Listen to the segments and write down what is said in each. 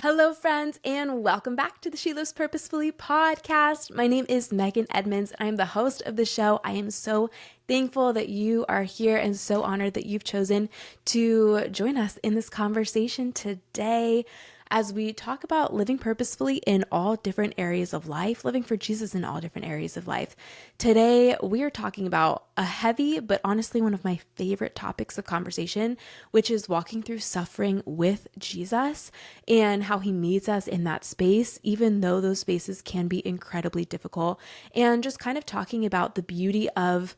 Hello, friends, and welcome back to the She Lives Purposefully podcast. My name is Megan Edmonds. I'm the host of the show. I am so thankful that you are here and so honored that you've chosen to join us in this conversation today as we talk about living purposefully in all different areas of life, living for Jesus in all different areas of life. Today, we are talking about a heavy, but honestly, one of my favorite topics of conversation, which is walking through suffering with Jesus and how he meets us in that space, even though those spaces can be incredibly difficult, and just kind of talking about the beauty of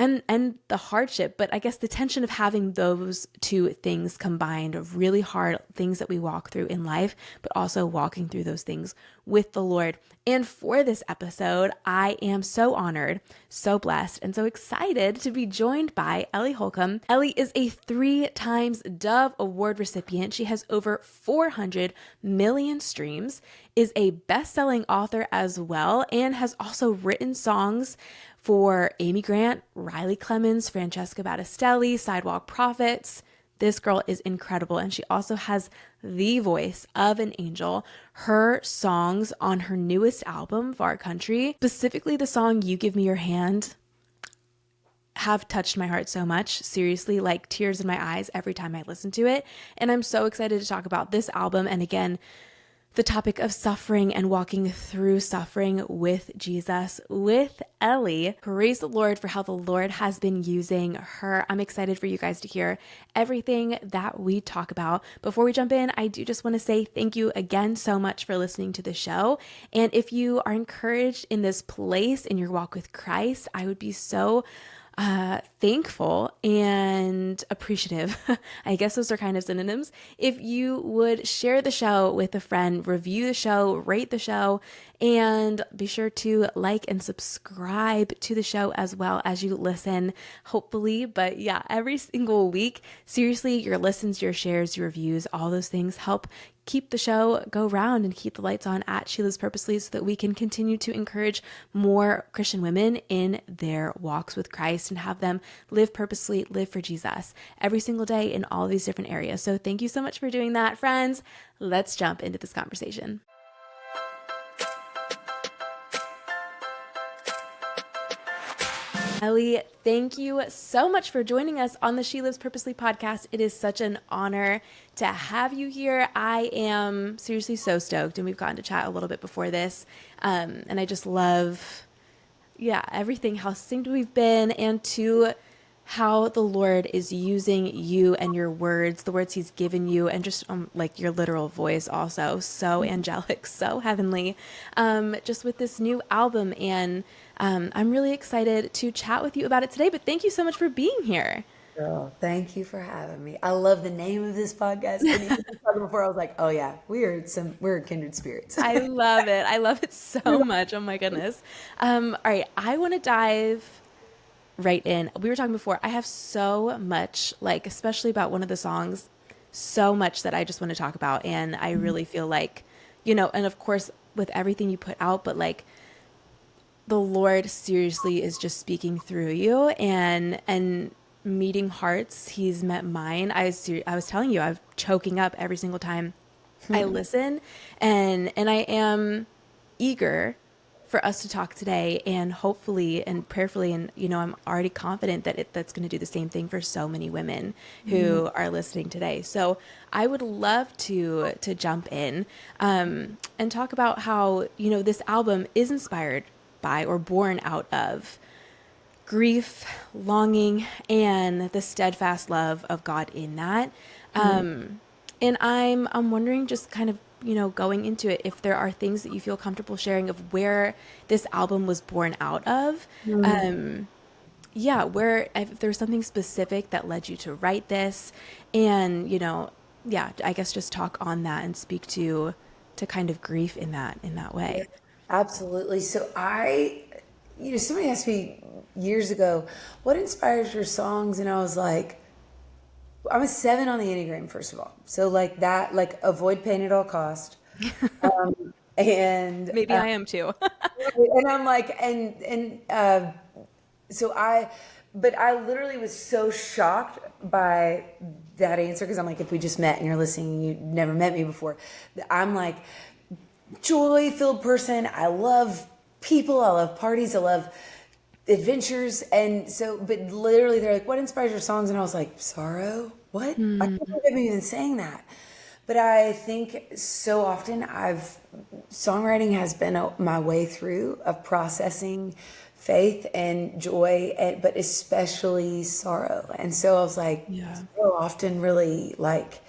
and the hardship, but I guess the tension of having those two things combined, of really hard things that we walk through in life, but also walking through those things with the Lord. And for this episode, I am so honored, so blessed, and so excited to be joined by Ellie Holcomb. Ellie is a 3 times Dove Award recipient. She has over 400 million streams, is a best-selling author as well, and has also written songs for Amy Grant, Riley Clemmons, Francesca Battistelli, Sidewalk Prophets. This girl is incredible, and she also has the voice of an angel. Her songs on her newest album, Far Country, specifically the song You Give Me Your Hand, have touched my heart so much. Seriously, like tears in my eyes every time I listen to it. And I'm so excited to talk about this album, and again, the topic of suffering and walking through suffering with Jesus, with Ellie. Praise the Lord for how the Lord has been using her. I'm excited for you guys to hear everything that we talk about. Before we jump in, I do just want to say thank you again so much for listening to the show. And if you are encouraged in this place in your walk with Christ, I would be so thankful and appreciative. I guess those are kind of synonyms. If you would share the show with a friend, review the show, rate the show, and be sure to like and subscribe to the show as well as you listen, hopefully. But yeah, every single week, seriously, your listens, your shares, your reviews, all those things help keep the show go round and keep the lights on at She Lives Purposely so that we can continue to encourage more Christian women in their walks with Christ and have them live purposely, live for Jesus every single day in all these different areas. So thank you so much for doing that, friends. Let's jump into this conversation. Ellie, thank you so much for joining us on the She Lives Purposely podcast. It is such an honor to have you here. I am seriously so stoked, and we've gotten to chat a little bit before this, and I just love, everything, how synced we've been, and to how the Lord is using you and your words, the words he's given you, and just like your literal voice also, so angelic, so heavenly, just with this new album. And I'm really excited to chat with you about it today, but thank you so much for being here. Girl, thank you for having me. I love the name of this podcast. When you were talking before, I was like, oh yeah, we're kindred spirits. I love it. I love it so much. Oh my goodness. All right, I want to dive right in. We were talking before. I have so much, like, especially about one of the songs, so much that I just want to talk about. And I really feel like, and of course, with everything you put out, but like the Lord seriously is just speaking through you and meeting hearts. He's met mine. I was telling you, I'm choking up every single time I listen, and I am eager for us to talk today, and hopefully and prayerfully, and I'm already confident that that's going to do the same thing for so many women who are listening today. So I would love to jump in and talk about how this album is inspired by or born out of grief, longing, and the steadfast love of God in that. And I'm wondering, just kind of going into it, if there are things that you feel comfortable sharing of where this album was born out of. Where, if there's something specific that led you to write this, and I guess just talk on that and speak to kind of grief in that way. Absolutely. So somebody asked me years ago, what inspires your songs? And I was like, I'm a 7 on the Enneagram, first of all. So like that, like avoid pain at all cost. And Maybe I am too. and I'm like, so But I literally was so shocked by that answer, because I'm like, if we just met and you're listening and you never met me before, I'm like, joy-filled person. I love people. I love parties. I love adventures. And so, but literally they're like, what inspires your songs? And I was like, sorrow? What? I can't believe I'm even saying that. But I think so often songwriting has been my way through of processing faith and joy, but especially sorrow. And so I was like, so often really like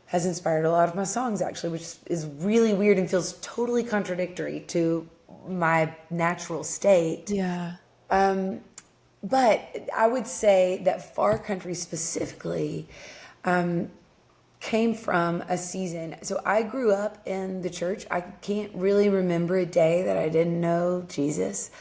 has inspired a lot of my songs, actually, which is really weird and feels totally contradictory to my natural state. Yeah. But I would say that Far Country specifically came from a season. So I grew up in the church. I can't really remember a day that I didn't know Jesus.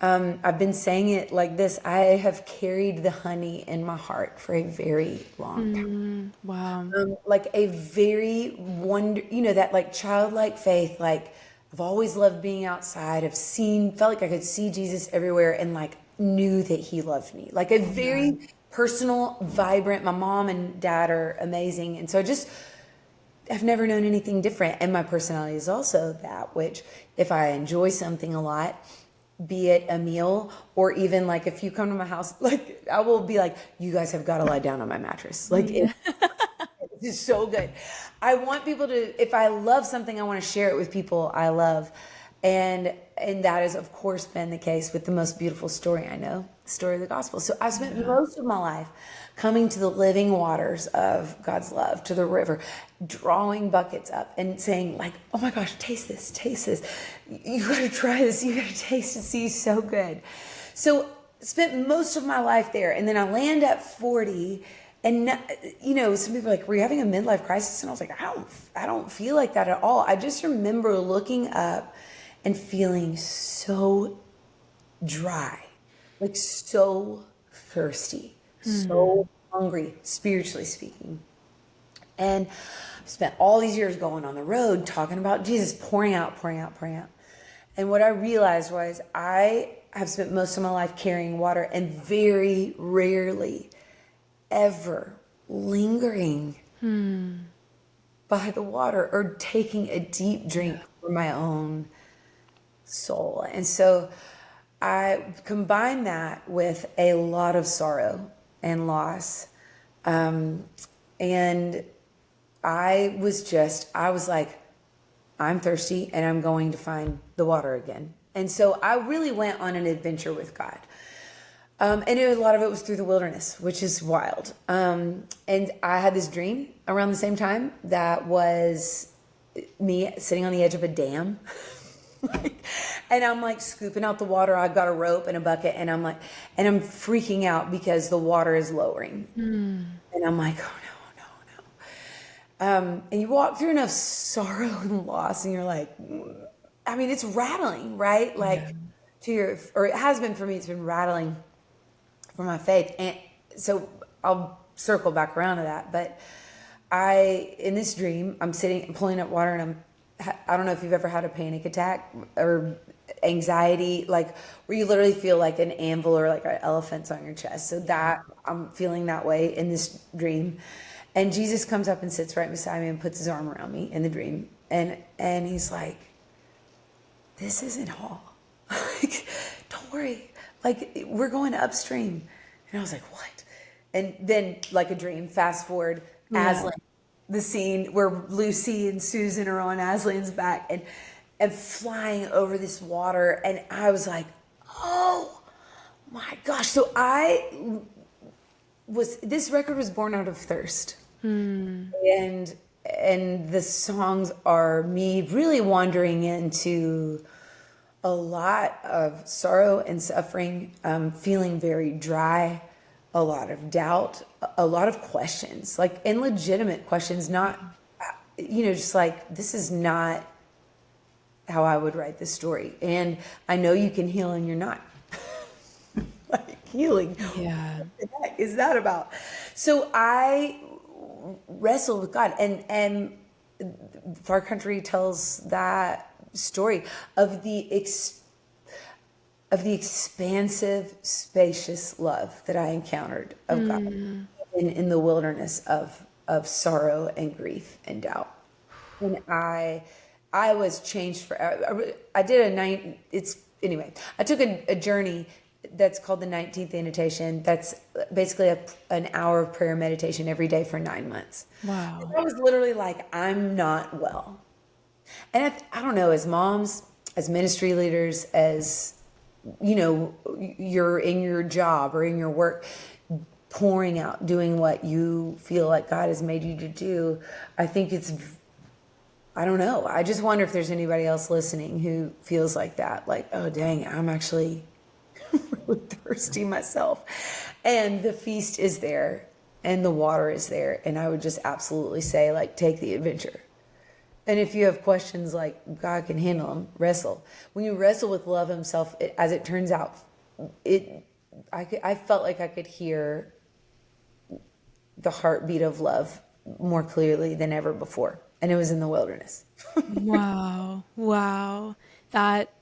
I've been saying it like this: I have carried the honey in my heart for a very long time. Wow. Like a very that like childlike faith. Like I've always loved being outside. Felt like I could see Jesus everywhere, and like knew that he loved me. Like a very personal, vibrant. My mom and dad are amazing, and so I've never known anything different. And my personality is also that, which if I enjoy something a lot, be it a meal or even like if you come to my house, like I will be like, you guys have got to lie down on my mattress. Like it's so good. I want people to, if I love something, I want to share it with people I love. And that has of course been the case with the most beautiful story I know, the story of the gospel. So I spent most of my life coming to the living waters of God's love, to the river, drawing buckets up and saying like, oh my gosh, taste this. You got to try this. You got to taste it. See, so good. So spent most of my life there. And then I land at 40 and, some people are like, were you having a midlife crisis? And I was like, I don't feel like that at all. I just remember looking up and feeling so dry, like so thirsty, so hungry, spiritually speaking. And I spent all these years going on the road talking about Jesus, pouring out. And what I realized was I have spent most of my life carrying water and very rarely ever lingering by the water or taking a deep drink for my own soul. And so I combine that with a lot of sorrow and loss. And I was like, I'm thirsty and I'm going to find the water again. And so I really went on an adventure with God. And a lot of it was through the wilderness, which is wild. And I had this dream around the same time that was me sitting on the edge of a dam. And I'm like scooping out the water. I've got a rope and a bucket, and I'm freaking out because the water is lowering. And I'm like, oh no. And you walk through enough sorrow and loss, and you're like, I mean, it's rattling, right? Like or it has been for me. It's been rattling for my faith. And so I'll circle back around to that. But in this dream, I'm sitting, pulling up water, and I don't know if you've ever had a panic attack or anxiety, like where you literally feel like an anvil or like an elephant's on your chest. So that I'm feeling that way in this dream. And Jesus comes up and sits right beside me and puts his arm around me in the dream. And he's like, this isn't all. Like, don't worry. Like, we're going upstream. And I was like, what? And then like a dream, fast forward, Aslan. The scene where Lucy and Susan are on Aslan's back and flying over this water. And I was like, oh my gosh. So this record was born out of thirst. And the songs are me really wandering into a lot of sorrow and suffering, feeling very dry, a lot of doubt, a lot of questions, like, and legitimate questions, not, just like, this is not how I would write this story. And I know you can heal and you're not. Like, healing. Yeah. What the heck is that about? So I wrestled with God, and Far Country tells that story of of the expansive, spacious love that I encountered of God in the wilderness of sorrow and grief and doubt. And I was changed forever. I did a night. It's anyway. I took a journey that's called the 19th Annotation. That's basically an hour of prayer meditation every day for 9 months. Wow. And I was literally like, I'm not well. And I don't know, as moms, as ministry leaders, as, you know, you're in your job or in your work, pouring out, doing what you feel like God has made you to do. I think I don't know. I just wonder if there's anybody else listening who feels like that. Like, oh, dang, I'm actually really thirsty myself. And the feast is there and the water is there. And I would just absolutely say, like, take the adventure. And if you have questions, like, God can handle them, wrestle. When you wrestle with love himself, as it turns out, I felt like I could hear the heartbeat of love more clearly than ever before. And it was in the wilderness. Wow. Wow. That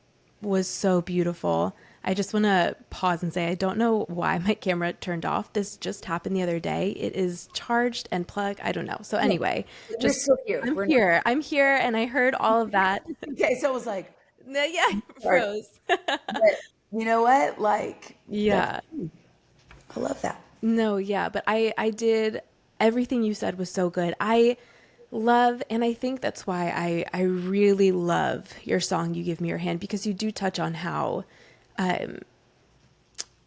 was so beautiful. I just want to pause and say, I don't know why my camera turned off. This just happened the other day. It is charged and plugged. I don't know. So anyway, We're still here. I'm here and I heard all of that. Okay, so it was like, Yeah, I froze. but you know what? Like, Yeah. I love that. No, yeah, but I did, everything you said was so good. I love, and I think that's why I really love your song, You Give Me Your Hand, because you do touch on how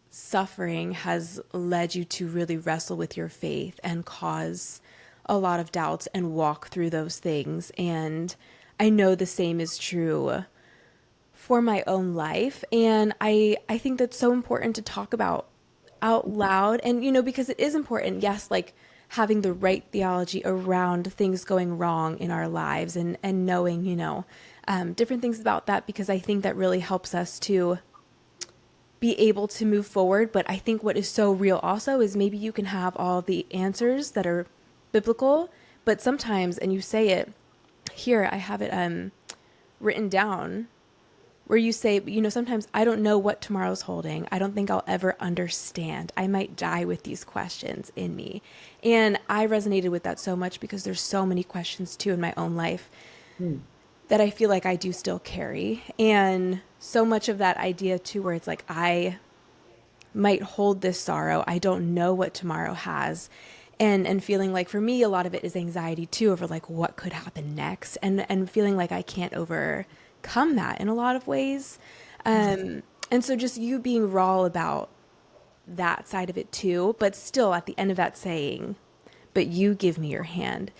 suffering has led you to really wrestle with your faith and cause a lot of doubts and walk through those things. And I know the same is true for my own life. And I think that's so important to talk about out loud. And, you know, because it is important, yes, like having the right theology around things going wrong in our lives and knowing, you know, different things about that, because I think that really helps us to be able to move forward. But I think what is so real also is maybe you can have all the answers that are biblical, but sometimes, and you say it here, I have it written down, where you say, you know, sometimes I don't know what tomorrow's holding. I don't think I'll ever understand. I might die with these questions in me. And I resonated with that so much because there's so many questions too in my own life that I feel like I do still carry. And so much of that idea too, where it's like, I might hold this sorrow. I don't know what tomorrow has. And feeling like, for me, a lot of it is anxiety too, over like what could happen next, and feeling like I can't overcome that in a lot of ways. And so just you being raw about that side of it too, but still at the end of that saying, but you give me your hand.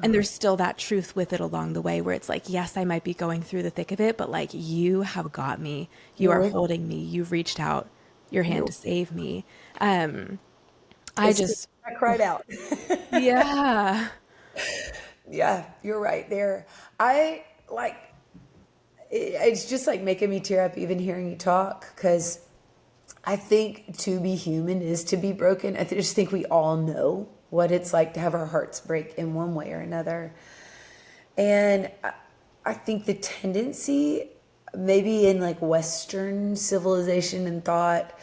And there's still that truth with it along the way, where it's like, yes, I might be going through the thick of it, but like, you have got me. You are holding me. You've reached out your hand to save me. I cried out. Yeah. Yeah, you're right there. It's just like making me tear up even hearing you talk, because I think to be human is to be broken. I just think we all know what it's like to have our hearts break in one way or another. And I think the tendency, maybe in like Western civilization and thought,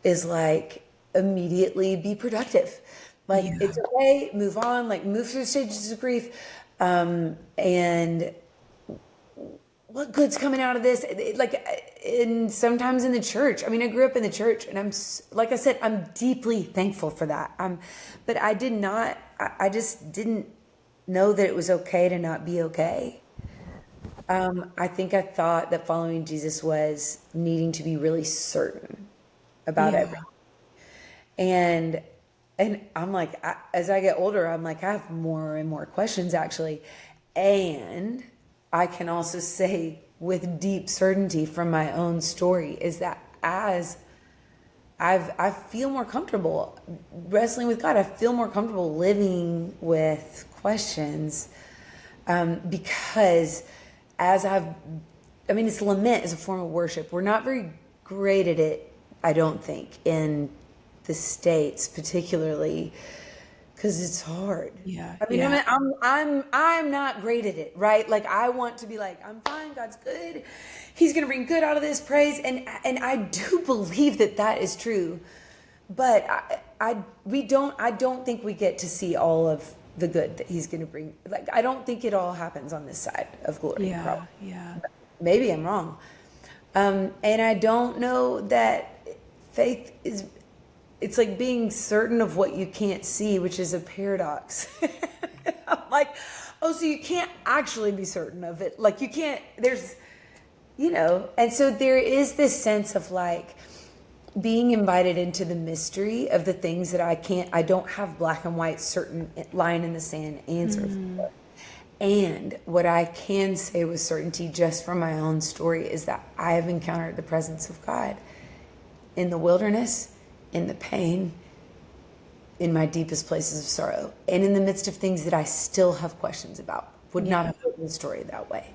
is like immediately be productive. Like, it's okay, move on, like move through the stages of grief. And what good's coming out of this? And sometimes in the church, I mean, I grew up in the church, and like I said, I'm deeply thankful for that. But I just didn't know that it was okay to not be okay. I think I thought that following Jesus was needing to be really certain about everything. And I'm like, as I get older, I'm like, I have more and more questions actually. And I can also say with deep certainty from my own story is that as I feel more comfortable wrestling with God, I feel more comfortable living with questions, because it's lament is a form of worship. We're not very great at it, I don't think, in the States particularly, because it's hard. Yeah. I mean, Yeah. I'm not great at it, right? Like I want to be like, I'm fine, God's good. He's going to bring good out of this, praise. And I do believe that that is true. But I don't think we get to see all of the good that he's going to bring. Like, I don't think it all happens on this side of glory. Yeah. Probably. Yeah. Maybe I'm wrong. And I don't know that faith is, it's like being certain of what you can't see, which is a paradox. I'm like, oh, so you can't actually be certain of it. Like you can't, there's, and so there is this sense of like being invited into the mystery of the things that I don't have black and white certain line in the sand answers for. And what I can say with certainty just from my own story is that I have encountered the presence of God in the wilderness, in the pain, in my deepest places of sorrow, and in the midst of things that I still have questions about. Would not have written the story that way.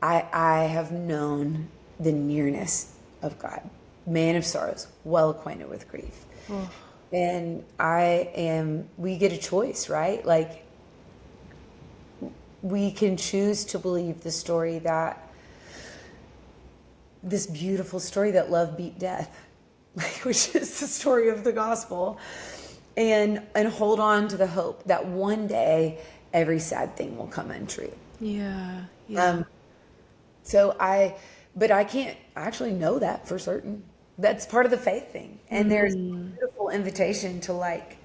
I have known the nearness of God, man of sorrows, well acquainted with grief. Oh. And we get a choice, right? Like, we can choose to believe the story this beautiful story that love beat death, which is the story of the gospel, and hold on to the hope that one day every sad thing will come untrue. Yeah. Yeah. But I can't actually know that for certain. That's part of the faith thing. And there's a beautiful invitation to like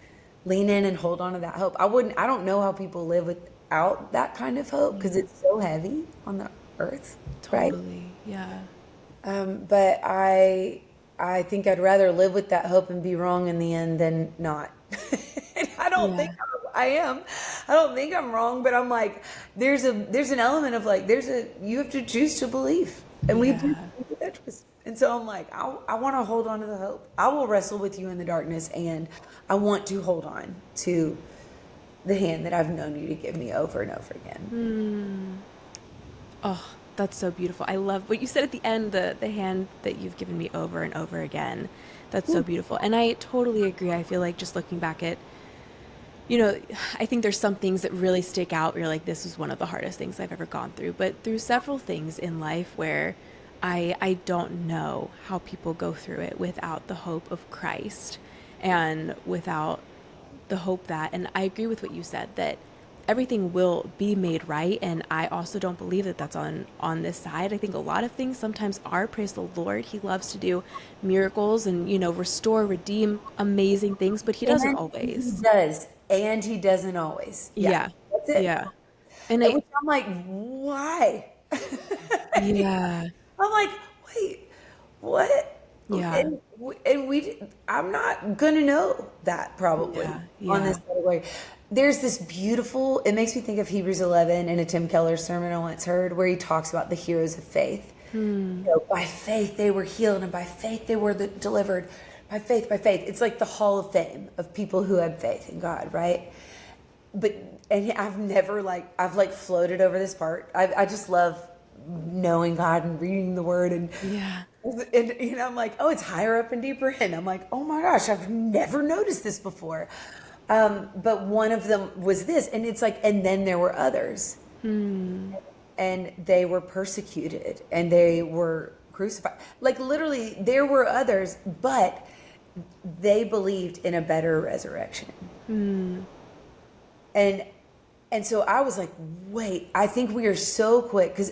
lean in and hold on to that hope. I don't know how people live without that kind of hope because it's so heavy on the earth. Totally. Right? Yeah. But I think I'd rather live with that hope and be wrong in the end than not. I don't think I am. I don't think I'm wrong, but I'm like, there's an element of like, you have to choose to believe. And we do that choice. And so I'm like, I want to hold on to the hope. I will wrestle with you in the darkness, and I want to hold on to the hand that I've known you to give me over and over again. Oh, that's so beautiful. I love what you said at the end, the hand that you've given me over and over again. That's so beautiful. And I totally agree. I feel like just looking back at, I think there's some things that really stick out where you're like, this was one of the hardest things I've ever gone through. But through several things in life where I don't know how people go through it without the hope of Christ and without the hope that, and I agree with what you said, that everything will be made right. And I also don't believe that that's on this side. I think a lot of things sometimes are, praise the Lord. He loves to do miracles and, restore, redeem amazing things, but he doesn't always. He does. And he doesn't always. Yeah. That's it. Yeah. And I'm like, why? Yeah. I'm like, wait, what? Yeah. And I'm not going to know that probably on this category. There's this beautiful, it makes me think of Hebrews 11 in a Tim Keller sermon I once heard where he talks about the heroes of faith. By faith they were healed, and by faith they were delivered. By faith. It's like the hall of fame of people who had faith in God, right? And I've floated over this part. I just love knowing God and reading the word and I'm like, oh, it's higher up and deeper in. I'm like, oh my gosh, I've never noticed this before. But one of them was this, and it's like, and then there were others, and they were persecuted and they were crucified. Like literally there were others, but they believed in a better resurrection. And so I was like, wait, I think we are so quick, because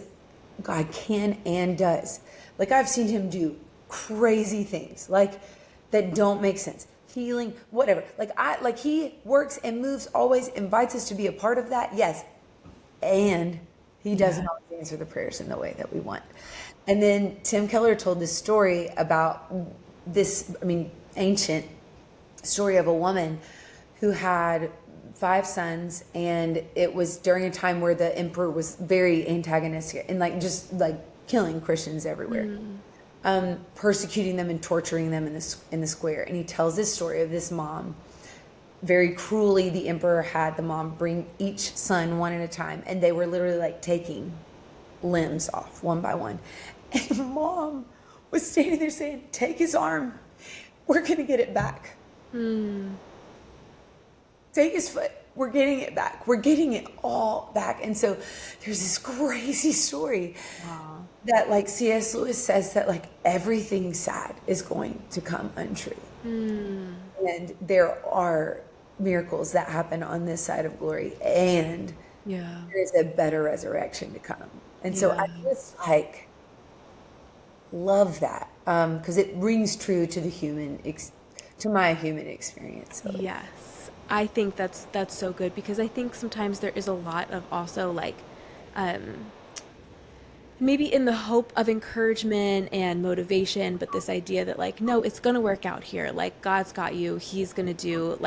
God can and does. Like I've seen him do crazy things like that don't make sense. Healing, whatever. Like he works and moves, always invites us to be a part of that. Yes. And he doesn't always answer the prayers in the way that we want. And then Tim Keller told this story about this, ancient story of a woman who had 5 sons, and it was during a time where the emperor was very antagonistic and just killing Christians everywhere, persecuting them and torturing them in the square. And he tells this story of this mom. Very cruelly, the emperor had the mom bring each son one at a time, and they were literally taking limbs off one by one. And the mom was standing there saying, "Take his arm. We're going to get it back." take his foot. We're getting it back. We're getting it all back. And so there's this crazy story that like C.S. Lewis says that like everything sad is going to come untrue. And there are miracles that happen on this side of glory, and there's a better resurrection to come. And so I just like love that because it rings true to the to my human experience. So. Yes. I think that's so good, because I think sometimes there is a lot of also like maybe in the hope of encouragement and motivation, but this idea that like, no, it's going to work out here. Like God's got you. He's going to do,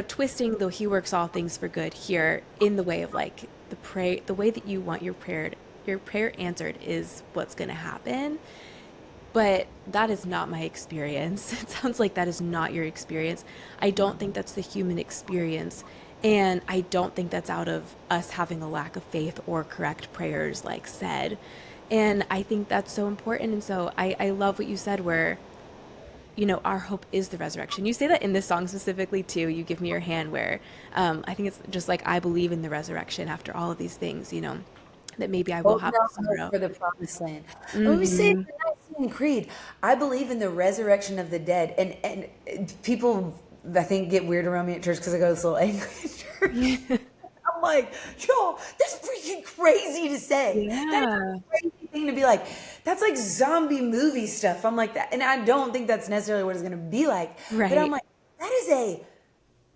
twisting, though he works all things for good here, in the way of like the way that you want your prayer answered is what's going to happen. But that is not my experience. It sounds like that is not your experience. I don't think that's the human experience. And I don't think that's out of us having a lack of faith or correct prayers, like said. And I think that's so important. And so I love what you said, where, our hope is the resurrection. You say that in this song specifically too. You give me your hand, where I think it's just like, I believe in the resurrection after all of these things, that maybe I will have sorrow for the promised land. When we say in the Nicene Creed, I believe in the resurrection of the dead, and people I think get weird around me at church because I go to this little Anglican church. I'm like, yo, that's freaking crazy to say. That's a crazy thing to be like. That's like zombie movie stuff. I'm like that, and I don't think that's necessarily what it's going to be like. Right. But I'm like, that is a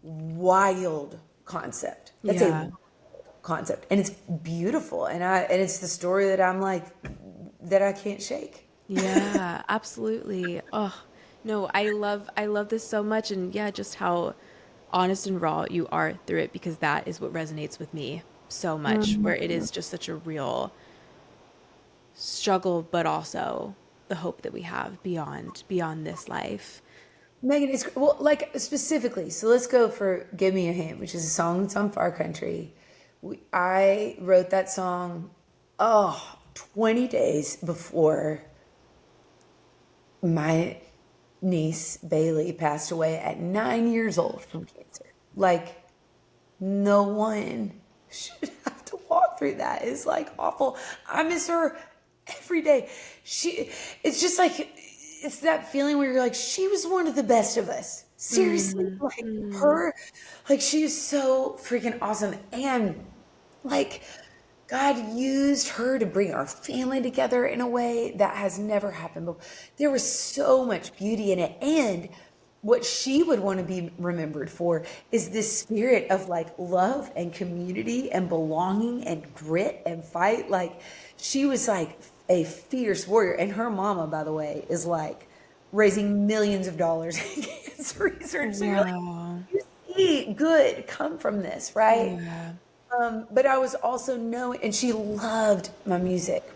wild concept. That's a wild concept, and it's beautiful, and it's the story that I'm like, that I can't shake. Yeah, absolutely. Oh, no, I love this so much. And yeah, just how honest and raw you are through it, because that is what resonates with me so much, where it is just such a real struggle, but also the hope that we have beyond this life. Megan, it's like specifically. So let's go for "Give Me a Hand," which is a song that's on Far Country. I wrote that song 20 days before my niece Bailey passed away at 9 years old from cancer. Like, no one should have to walk through that. It's like awful. I miss her every day. It's just like, it's that feeling where you're like, she was one of the best of us. Seriously, her, like, she is so freaking awesome. And like, God used her to bring our family together in a way that has never happened before. There was so much beauty in it. And what she would want to be remembered for is this spirit of like love and community and belonging and grit and fight. Like, she was like a fierce warrior. And her mama, by the way, is like raising millions of dollars in cancer research. So you're like, you see good come from this, right? Yeah. But I was also knowing, and she loved my music,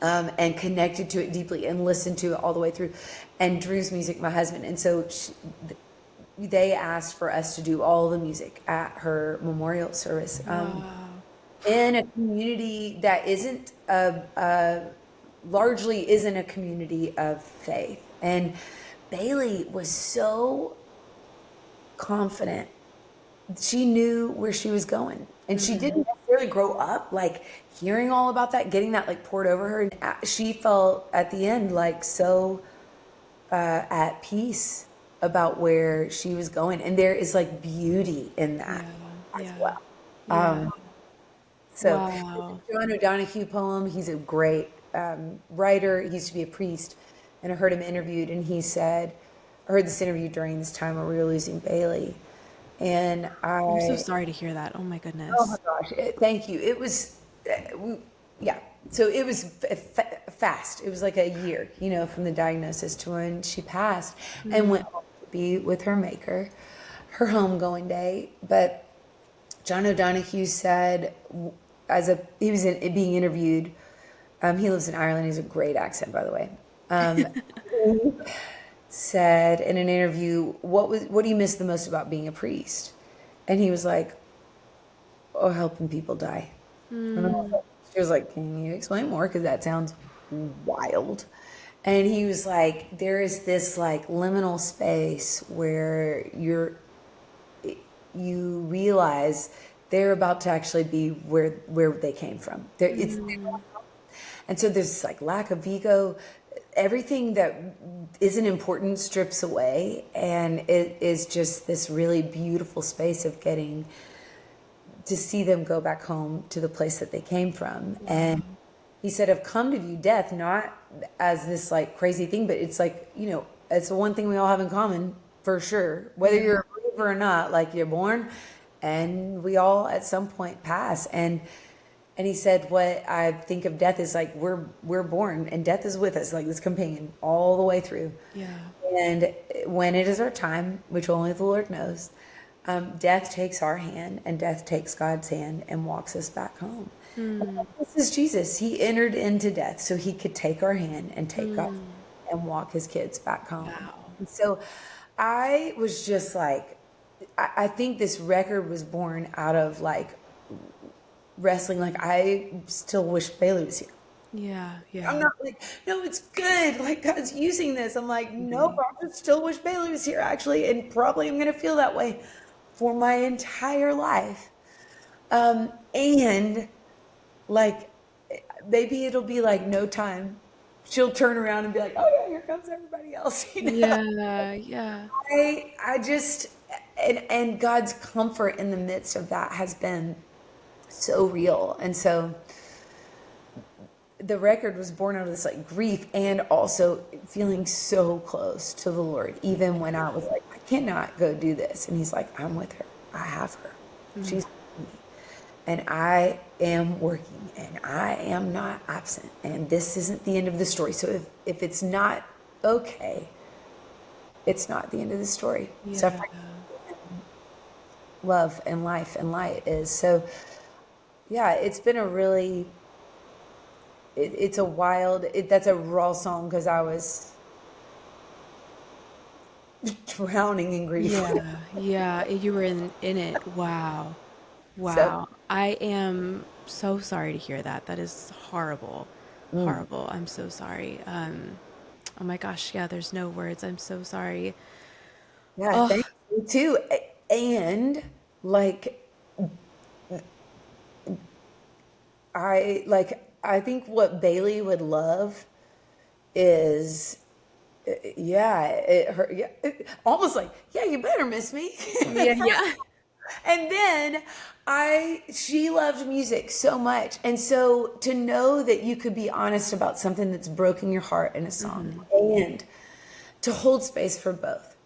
and connected to it deeply and listened to it all the way through. And Drew's music, my husband. And so they asked for us to do all the music at her memorial service, in a community that largely isn't a community of faith. And Bailey was so confident. She knew where she was going, and she didn't necessarily grow up like hearing all about that, getting that like poured over her. And she felt at the end like so at peace about where she was going, and there is like beauty in that as well. So John O'Donohue poem. He's a great writer. He used to be a priest, and I heard him interviewed, and he said, I heard this interview during this time where we were losing Bailey. And I'm so sorry to hear that. Oh my goodness. Oh my gosh. Thank you. It was, So it was fast. It was like a year, from the diagnosis to when she passed, and went home to be with her maker, her homegoing day. But John O'Donohue said, he was being interviewed. He lives in Ireland. He has a great accent, by the way. Said in an interview, what do you miss the most about being a priest? And he was like, helping people die. And she was like, can you explain more? Because that sounds wild. And he was like, there is this like liminal space where you realize they're about to actually be where they came from. And so there's this like lack of ego. Everything that isn't important strips away, and it is just this really beautiful space of getting to see them go back home to the place that they came from. And he said, I've come to view death not as this like crazy thing, but it's like, it's the one thing we all have in common for sure. Whether you're a believer or not, like you're born and we all at some point pass. And he said, what I think of death is like we're born and death is with us, like this companion all the way through. Yeah. And when it is our time, which only the Lord knows, death takes our hand and death takes God's hand and walks us back home. This is Jesus. He entered into death so he could take our hand and take God's hand and walk his kids back home. Wow. And so I was just like, I think this record was born out of like wrestling. Like I still wish Bailey was here. Yeah. Yeah. I'm not like, no, it's good. Like God's using this. I'm like, nope, I just still wish Bailey was here actually. And probably I'm going to feel that way for my entire life. And like, maybe it'll be like no time. She'll turn around and be like, oh yeah, here comes everybody else. Yeah. Yeah. I just, and God's comfort in the midst of that has been so real. And so the record was born out of this like grief and also feeling so close to the Lord, even when I was like, I cannot go do this. And he's like, I'm with her. I have her. She's with me. And I am working and I am not absent. And this isn't the end of the story. So if it's not okay, it's not the end of the story. Yeah. Suffering, love and life and light is. So yeah, it's been a really, it's a wild, that's a raw song because I was drowning in grief. Yeah. Yeah. You were in it. Wow. Wow. I am so sorry to hear that. That is horrible. Horrible. I'm so sorry. Oh my gosh. Yeah. There's no words. I'm so sorry. Yeah, thank you too. And like, I think what Bailey would love is, almost like, yeah, you better miss me. Yeah. And then she loved music so much. And so to know that you could be honest about something that's broken your heart in a song and to hold space for both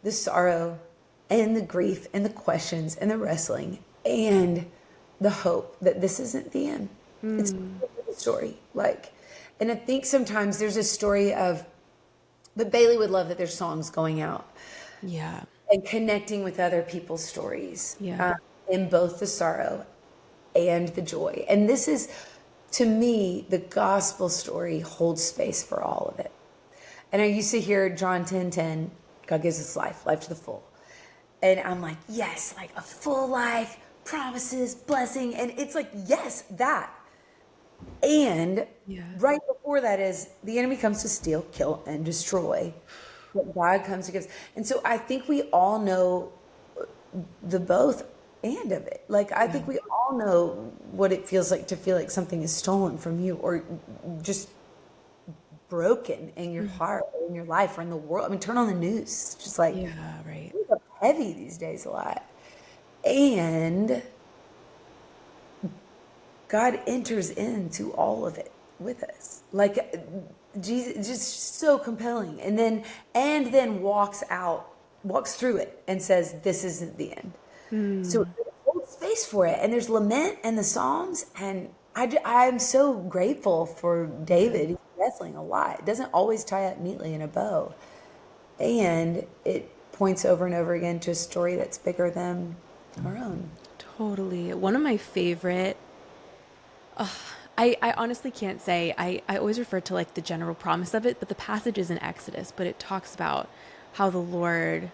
the sorrow and the grief and the questions and the wrestling and the hope that this isn't the end. It's a story. Like, and I think sometimes there's a story of, but Bailey would love that there's songs going out. Yeah. And connecting with other people's stories. Yeah. In both the sorrow and the joy. And this is, to me, the gospel story holds space for all of it. And I used to hear John 10:10, God gives us life to the full. And I'm like, yes, like a full life, promises, blessing. And it's like, yes, that. And right before that is the enemy comes to steal, kill, and destroy. But God comes to give us. And so I think we all know the both and of it. Like, I think we all know what it feels like to feel like something is stolen from you or just broken in your heart or in your life or in the world. I mean, turn on the news. It's just like, Right. it's heavy these days a lot. And God enters into all of it with us. Like, Jesus, just so compelling. And then walks through it and says, this isn't the end. So it holds space for it. And there's lament and the Psalms. And I'm so grateful for David. He's wrestling a lot. It doesn't always tie up neatly in a bow. And it points over and over again to a story that's bigger than our own. Totally. One of my favorite, I honestly can't say, I always refer to like the general promise of it, but the passage is in Exodus, but it talks about how the Lord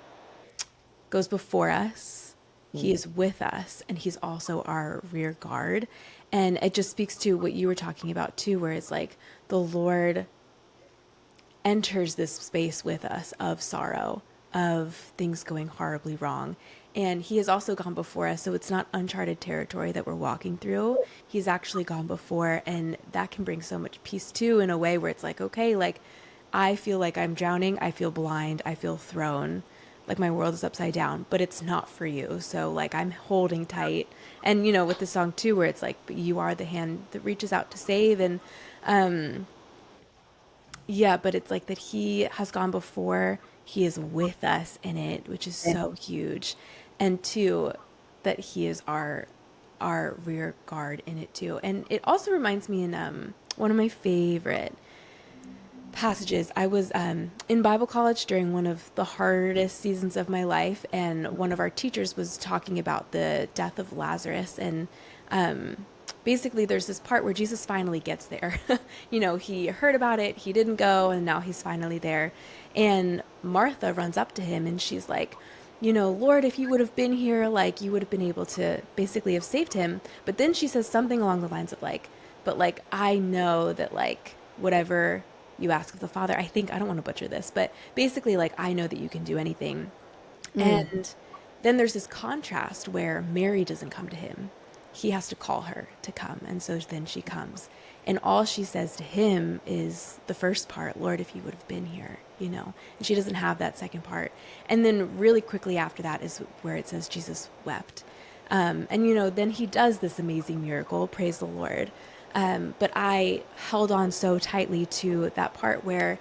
goes before us. He is with us and he's also our rear guard. And it just speaks to what you were talking about too, where it's like the Lord enters this space with us of sorrow, of things going horribly wrong. And he has also gone before us, so it's not uncharted territory that we're walking through. He's actually gone before, and that can bring so much peace too, in a way where it's like, okay, like I feel like I'm drowning, I feel blind, I feel thrown, like my world is upside down, but it's not for you. So like I'm holding tight. And you know, with the song too, where it's like, but you are the hand that reaches out to save. And yeah, but it's like that he has gone before, he is with us in it, which is so huge. And two, that he is our rear guard in it too. And it also reminds me in one of my favorite passages. I was in Bible college during one of the hardest seasons of my life, and one of our teachers was talking about the death of Lazarus. And basically, there's this part where Jesus finally gets there. You know, he heard about it, he didn't go, and now he's finally there. And Martha runs up to him and she's like, you know, Lord, if you would have been here, like you would have been able to basically have saved him. But then she says something along the lines of like, but like, I know that like whatever you ask of the Father, I think, I don't want to butcher this, but basically like, I know that you can do anything. And then there's this contrast where Mary doesn't come to him. He has to call her to come. And so then she comes. And all she says to him is the first part, Lord, if you would have been here, you know, and she doesn't have that second part. And then really quickly after that is where it says Jesus wept. And, you know, then he does this amazing miracle, praise the Lord. But I held on so tightly to that part where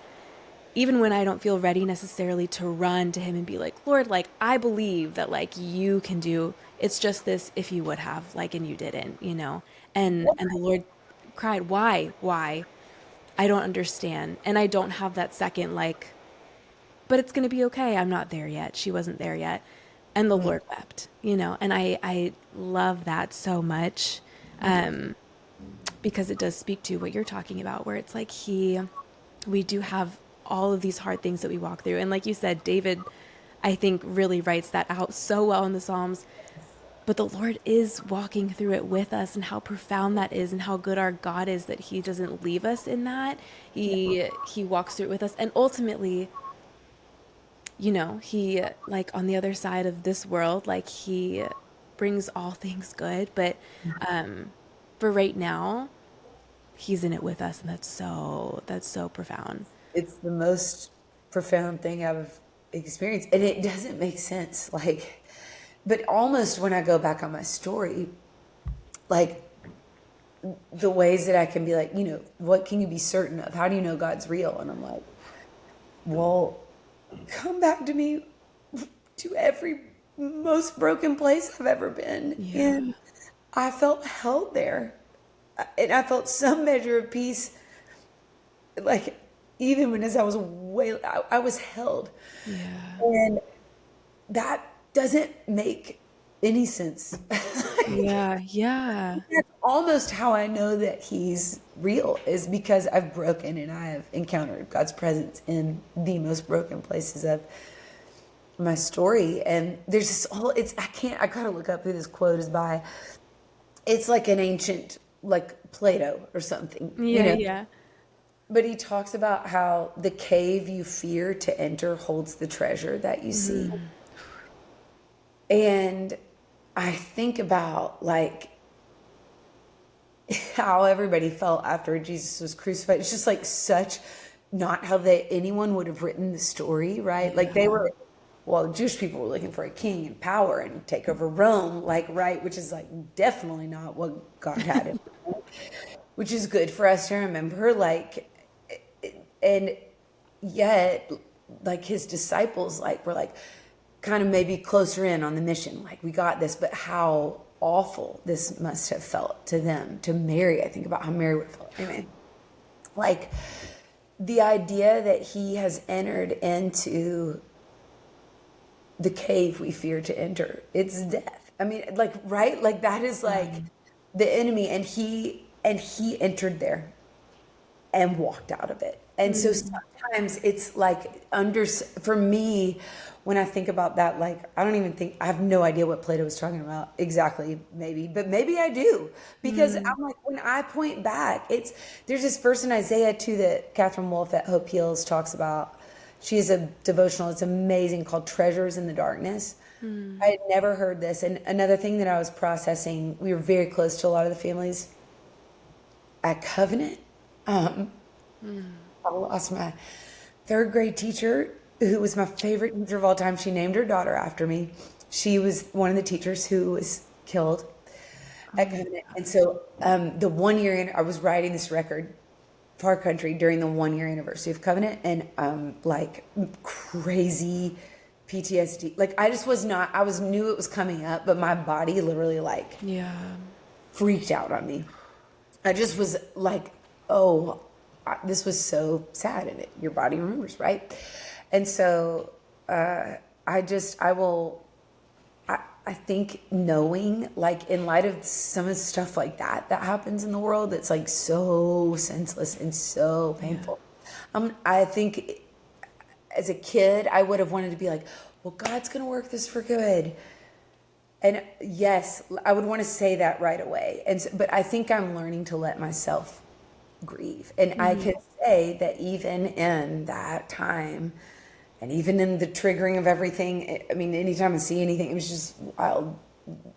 even when I don't feel ready necessarily to run to him and be like, Lord, like, I believe that like you can do, it's just this, if you would have, like, and you didn't, you know? And the Lord cried, why? I don't understand. And I don't have that second, like, but it's going to be okay. I'm not there yet. She wasn't there yet. And the Lord wept, you know? And I love that so much. Because it does speak to what you're talking about, where it's like we do have all of these hard things that we walk through. And like you said, David, I think really writes that out so well in the Psalms. But the Lord is walking through it with us, and how profound that is, and how good our God is that he doesn't leave us in that. He walks through it with us. And ultimately, you know, he, like on the other side of this world, like he brings all things good. But for right now, he's in it with us, and that's so profound. It's the most profound thing I've experienced, and it doesn't make sense. Like, but almost when I go back on my story, like the ways that I can be like, you know, what can you be certain of? How do you know God's real? And I'm like, well, come back to me to every most broken place I've ever been. Yeah. And I felt held there. And I felt some measure of peace, like even when as I was I was held. Yeah. And that doesn't make any sense. Yeah. That's almost how I know that he's real, is because I've broken and I have encountered God's presence in the most broken places of my story. And there's this whole, I gotta look up who this quote is by. It's like an ancient, like Plato or something. Yeah. But he talks about how the cave you fear to enter holds the treasure that you see. And I think about like how everybody felt after Jesus was crucified. It's just like such not how anyone would have written the story, right? Yeah. Like they were, well, Jewish people were looking for a king and power and take over Rome, like, right, which is like definitely not what God had in mind, which is good for us to remember, like, and yet, like his disciples, like, were like kind of maybe closer in on the mission, like we got this, but how awful this must have felt to them, to Mary. I think about how Mary would have felt. Anyway, like the idea that he has entered into the cave we fear to enter, it's death. I mean, like, right? Like that is like the enemy, and he entered there. and walked out of it. And so sometimes it's like for me, when I think about that, like, I have no idea what Plato was talking about exactly, but maybe I do, because I'm like, when I point back, there's this verse in Isaiah too that Catherine Wolfe at Hope Heals talks about. She is a devotional. It's amazing, called Treasures in the Darkness. I had never heard this. And another thing that I was processing, we were very close to a lot of the families at Covenant. I lost my third grade teacher, who was my favorite teacher of all time. She named her daughter after me. She was one of the teachers who was killed at Covenant. And so the 1 year, I was writing this record, Far Country, during the 1 year anniversary of Covenant, and like crazy PTSD. Like, I just knew it was coming up, but my body literally like freaked out on me. I just was like, oh, this was so sad, and your body remembers, right? And so I think knowing, like, in light of some of the stuff like that happens in the world, that's like so senseless and so painful. I think as a kid, I would have wanted to be like, well, God's going to work this for good. And yes, I would want to say that right away. But I think I'm learning to let myself grieve. And I can say that even in that time, and even in the triggering of everything, I mean, anytime I see anything, it was just wild.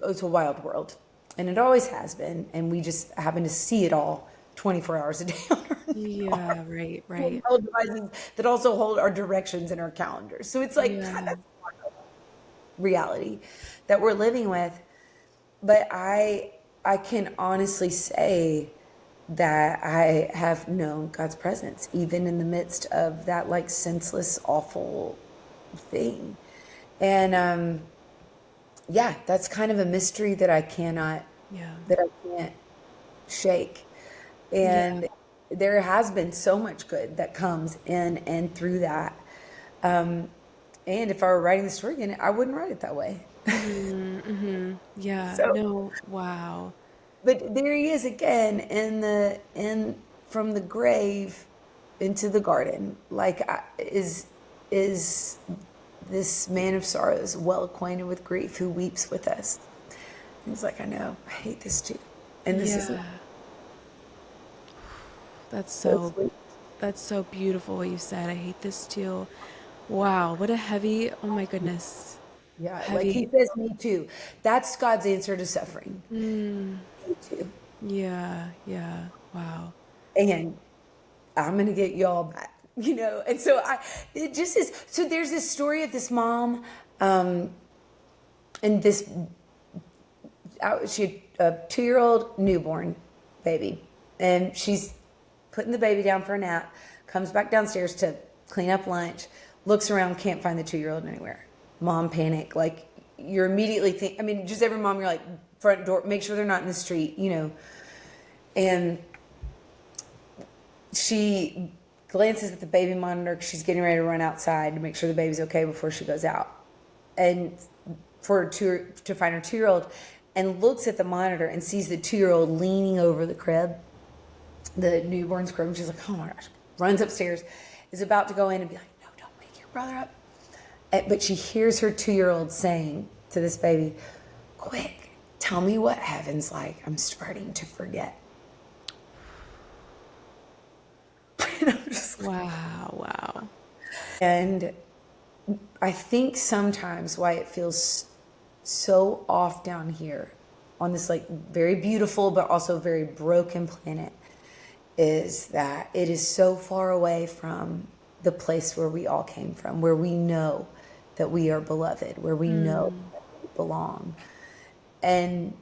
It's a wild world. And it always has been. And we just happen to see it all 24 hours a day on our right. devices that also hold our directions and our calendars. So it's like, God, that's reality that we're living with. But I can honestly say that I have known God's presence even in the midst of that, like, senseless, awful thing. And that's kind of a mystery that I can't shake. And there has been so much good that comes in and through that. And if I were writing the story again, I wouldn't write it that way. Yeah. So, No. Wow. but there he is again from the grave into the garden. Like, is this man of sorrows, well acquainted with grief, who weeps with us? And he's like, I know, I hate this too. And this is That's so beautiful what you said. I hate this too. Wow, what a heavy, oh my goodness. Yeah, Heavy. like he says, me too. That's God's answer to suffering. Me too. Yeah, wow. And I'm going to get y'all back, And so it just is. So there's this story of this mom, and she had a 2-year-old newborn baby, and she's putting the baby down for a nap, comes back downstairs to clean up lunch, looks around, can't find the 2-year-old anywhere. Mom panic. Like, you're immediately just every mom, you're like, front door, make sure they're not in the street, And she glances at the baby monitor because she's getting ready to run outside to make sure the baby's okay before she goes out, and to find her 2-year-old, and looks at the monitor and sees the 2-year-old leaning over the crib, the newborn's crib. And she's like, oh my gosh, runs upstairs, is about to go in and be like, no, don't wake your brother up. But she hears her 2-year-old saying to this baby, quick, tell me what heaven's like. I'm starting to forget. And I'm just like, Wow. And I think sometimes why it feels so off down here on this, like, very beautiful but also very broken planet is that it is so far away from the place where we all came from, where we know that we are beloved, where we know that we belong. And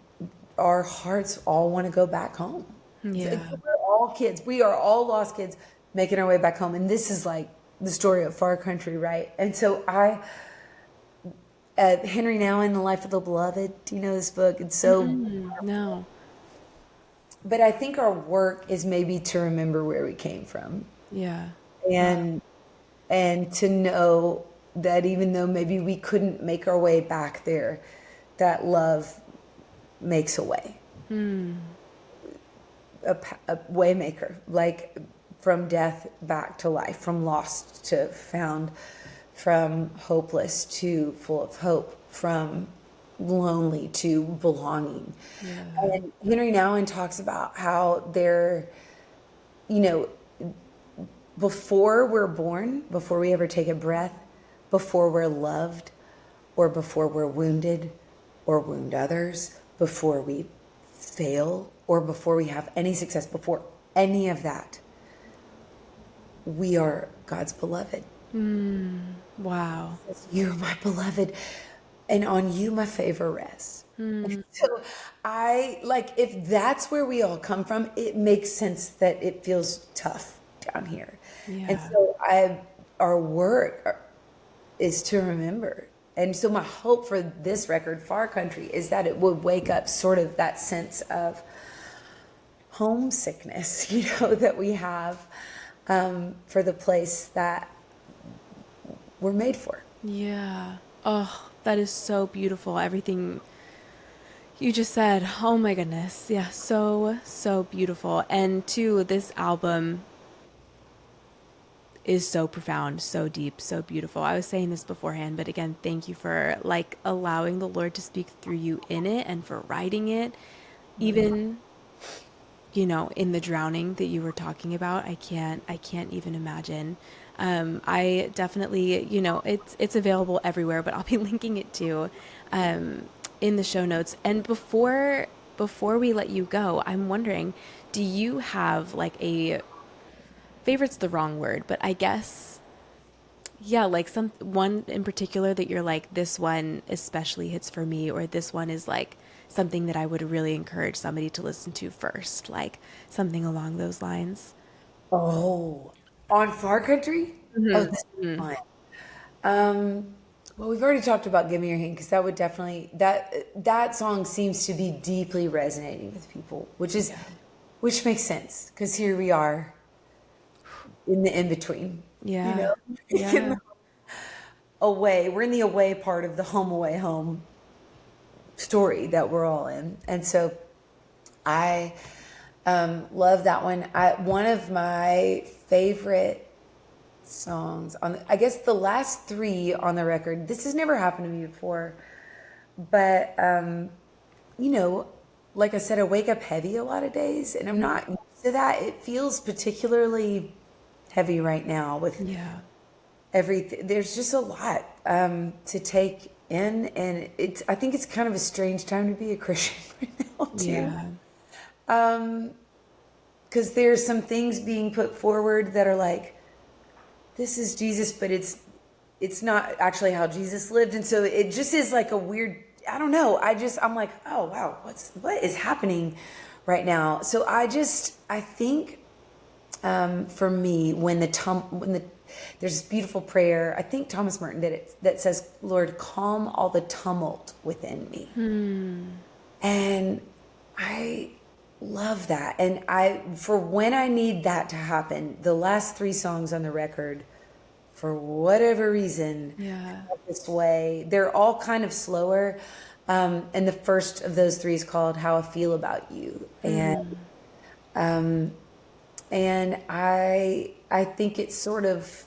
our hearts all want to go back home. Yeah. We're all kids. We are all lost kids making our way back home. And this is like the story of Far Country, right? And so Henry Nouwen, The Life of the Beloved, do you know this book? It's so... No. But I think our work is maybe to remember where we came from. Yeah. And to know that even though maybe we couldn't make our way back there, that love makes a way. A way maker. Like from death back to life, from lost to found, from hopeless to full of hope, from lonely to belonging. Yeah. And Henry Nouwen talks about how there, you know, before we're born, before we ever take a breath, before we're loved, or before we're wounded or wound others, before we fail, or before we have any success, before any of that, we are God's beloved. Wow. You're my beloved, and on you my favor rests. So I like, if that's where we all come from, it makes sense that it feels tough down here. And Yeah. so our work is to remember. And so my hope for this record, Far Country, is that it would wake up sort of that sense of homesickness, you know, that we have for the place that we're made for. Yeah. Oh, that is so beautiful. Everything you just said. Oh my goodness. Yeah, so, so beautiful. And two, this album is so profound, so deep, so beautiful. I was saying this beforehand, but again, thank you for like allowing the Lord to speak through you in it and for writing it. Even, you know, in the drowning that you were talking about, I can't even imagine. I definitely, you know, it's available everywhere, but I'll be linking it too, in the show notes. And before we let you go, I'm wondering, do you have like a favorite's the wrong word, but I guess, yeah, like some one in particular that you're like, this one especially hits for me, or this one is like something that I would really encourage somebody to listen to first, like something along those lines. Oh, on Far Country? Oh, this is fun. Well, we've already talked about "Give Me Your Hand" because that would definitely that song seems to be deeply resonating with people, which makes sense because here we are in the in between, you Yeah. know, in Yeah. the away. We're in the away part of the home away home story that we're all in, and so I love that one. One of my favorite songs on I guess the last three on the record. This has never happened to me before, but you know, like I said, I wake up heavy a lot of days, and I'm not used to that. It feels particularly heavy right now with Yeah. everything. There's just a lot to take in, and I think it's kind of a strange time to be a Christian right now too. Yeah. Because there's some things being put forward that are like, this is Jesus, but it's not actually how Jesus lived, and so it just is like a weird. I don't know. I'm like, oh wow, what is happening right now? So I think for me, when there's this beautiful prayer, I think Thomas Merton did it, that says, "Lord, calm all the tumult within me," and I love that. And for when I need that to happen, the last three songs on the record, for whatever reason, Yeah. this way, they're all kind of slower. And the first of those three is called "How I Feel About You," and I think it's sort of,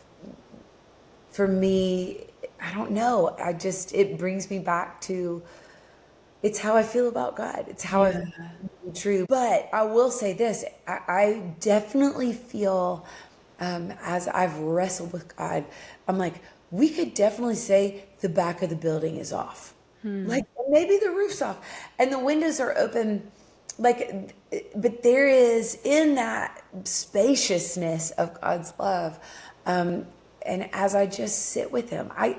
for me, I don't know. It brings me back to, it's how I feel about God. It's how I feel true. But I will say this, I definitely feel, as I've wrestled with God, I'm like, we could definitely say the back of the building is off. Like maybe the roof's off and the windows are open. Like, but there is, in that spaciousness of God's love, and as I just sit with Him, I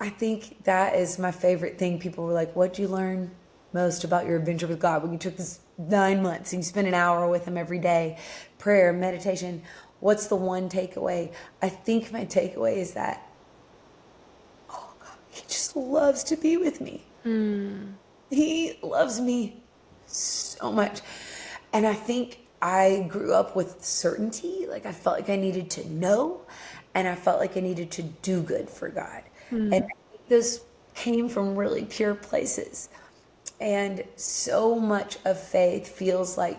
think that is my favorite thing. People were like, "What'd you learn most about your adventure with God when you took this 9 months and you spent an hour with Him every day, prayer, meditation? What's the one takeaway?" I think my takeaway is that, oh God, He just loves to be with me. He loves me so much. And I think I grew up with certainty. Like I felt like I needed to know, and I felt like I needed to do good for God. And I think this came from really pure places. And so much of faith feels like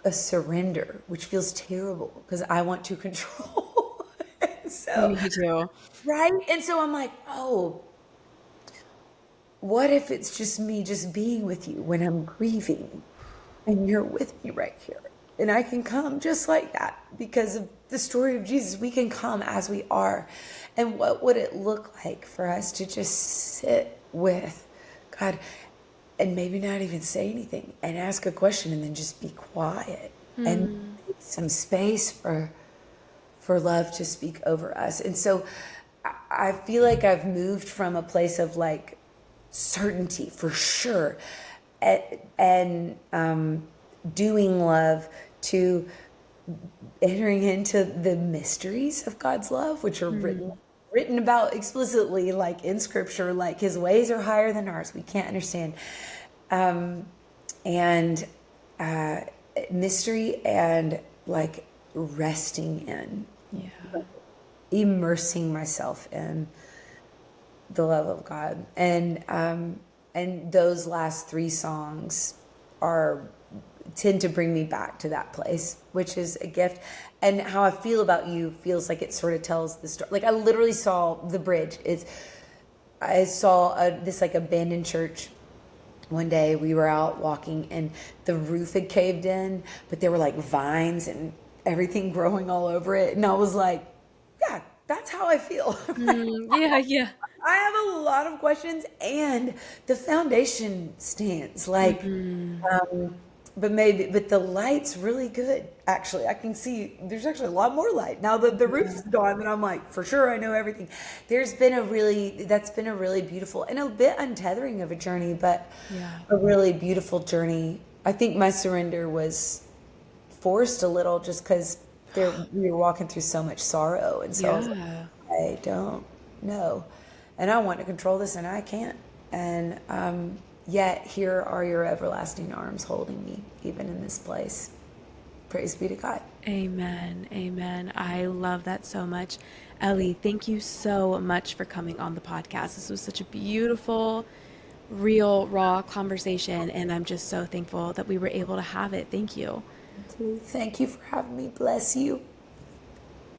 a surrender, which feels terrible because I want to control. So, Me too. right? And so I'm like, oh, what if it's just me just being with you when I'm grieving and you're with me right here? And I can come just like that because of the story of Jesus. We can come as we are. And what would it look like for us to just sit with God and maybe not even say anything and ask a question and then just be quiet and make some space for love to speak over us. And so I feel like I've moved from a place of like certainty for sure and doing love to entering into the mysteries of God's love, which are written about explicitly, like in scripture, like his ways are higher than ours. We can't understand. And mystery and like resting in, immersing myself in the love of God. And those last three songs tend to bring me back to that place, which is a gift. And How I Feel About You feels like it sort of tells the story. Like I literally saw the bridge. I saw this like abandoned church. One day we were out walking and the roof had caved in, but there were like vines and everything growing all over it. And I was like, yeah, that's how I feel. Yeah. I have a lot of questions and the foundation stands like, but the light's really good. Actually, I can see there's actually a lot more light now that the roof's gone. And I'm like, for sure, I know everything. That's been a really beautiful and a bit untethering of a journey, but a really beautiful journey. I think my surrender was forced a little just because we were walking through so much sorrow, and so I was like, I don't know, and I want to control this, and I can't, and yet here are your everlasting arms holding me, even in this place. Praise be to God. Amen. Amen. I love that so much. Ellie, thank you so much for coming on the podcast. This was such a beautiful, real, raw conversation, and I'm just so thankful that we were able to have it. Thank you. Thank you for having me. Bless you.